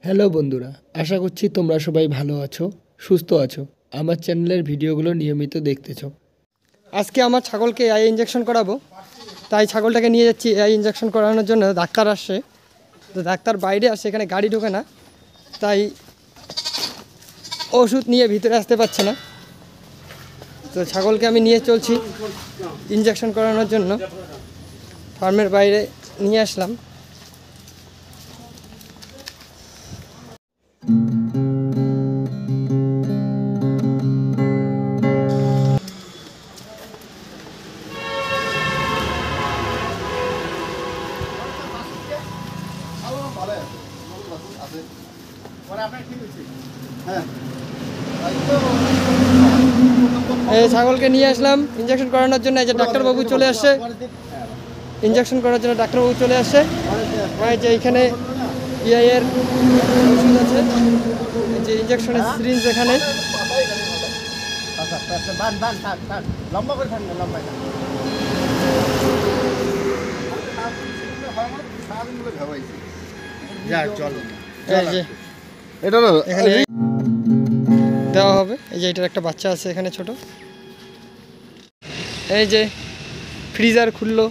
Hello বন্ধুরা, আশা করছি তোমরা সবাই ভালো আছো, সুস্থ আছো। আমার চ্যানেলের ভিডিওগুলো নিয়মিত দেখতেছো। আজকে আমার ছাগলকে এআই ইঞ্জেকশন করাবো, তাই ছাগলটাকে নিয়ে যাচ্ছি এআই ইঞ্জেকশন করানোর জন্য। ডাক্তার আসছে, তো ডাক্তার বাইরে আসে, এখানে গাড়ি ঢোকে না, তাই ওষুধ নিয়ে ভিতরে আসতে পারছে না। তো ছাগলকে আমি নিয়ে চলছি ইঞ্জেকশন করানোর জন্য। ফার্মের বাইরে নিয়ে আসলাম। এই ছাগলকে নিয়ে আসলাম ইঞ্জেকশন করানোর জন্য। এই যে ডাক্তারবাবু চলে আসছে ইঞ্জেকশন করার জন্য, ডাক্তারবাবু চলে আসছে। এই যে এইখানে ইআই এর ওষুধ আছে, এই যে ইঞ্জেকশনের সিরিঞ্জ এখানে। দেওয়া হবে। এই যে এটার একটা বাচ্চা আছে এখানে ছোট। এই যে ফ্রিজার খুললো,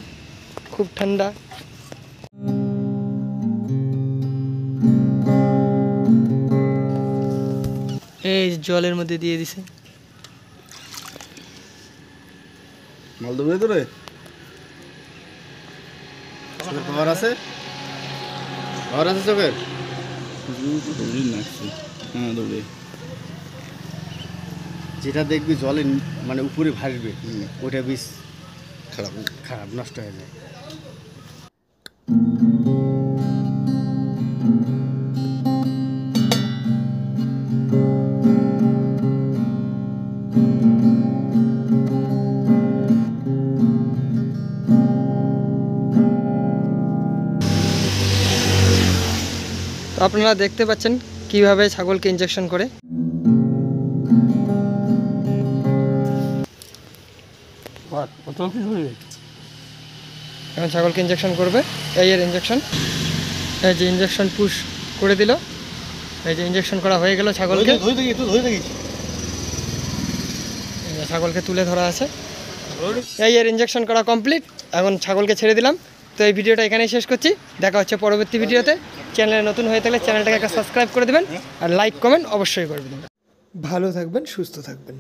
খুব ঠান্ডা। এই জলের মধ্যে দিয়ে দিছে। মাল দেবে তো রে, পাওয়ার আছে, পাওয়ার আছে চোখের। হ্যাঁ দৌড়ে, যেটা দেখবি জলে মানে উপরে ভাসবে, ওটা বেশ খারাপ খারাপ নষ্ট হয়ে যায়। আপনারা দেখতে পাচ্ছেন কিভাবে ছাগলকে ইঞ্জেকশন করে। এখন ছাগলকে ইঞ্জেকশন করবে, এই এর ইঞ্জেকশন। এই যে ইঞ্জেকশন পুশ করে দিল, এই যে ইঞ্জেকশন করা হয়ে গেল ছাগলকে। ছাগলকে তুলে ধরা আছে। এই এর ইঞ্জেকশন করা কমপ্লিট। এখন ছাগলকে ছেড়ে দিলাম। তো এই ভিডিওটা এখানেই শেষ করছি। দেখা হচ্ছে পরবর্তী ভিডিওতে। চ্যানেলে নতুন হয়ে থাকলে চ্যানেলটাকে একটা সাবস্ক্রাইব করে দেবেন, আর লাইক কমেন্ট অবশ্যই করে দেবেন। ভালো থাকবেন, সুস্থ থাকবেন।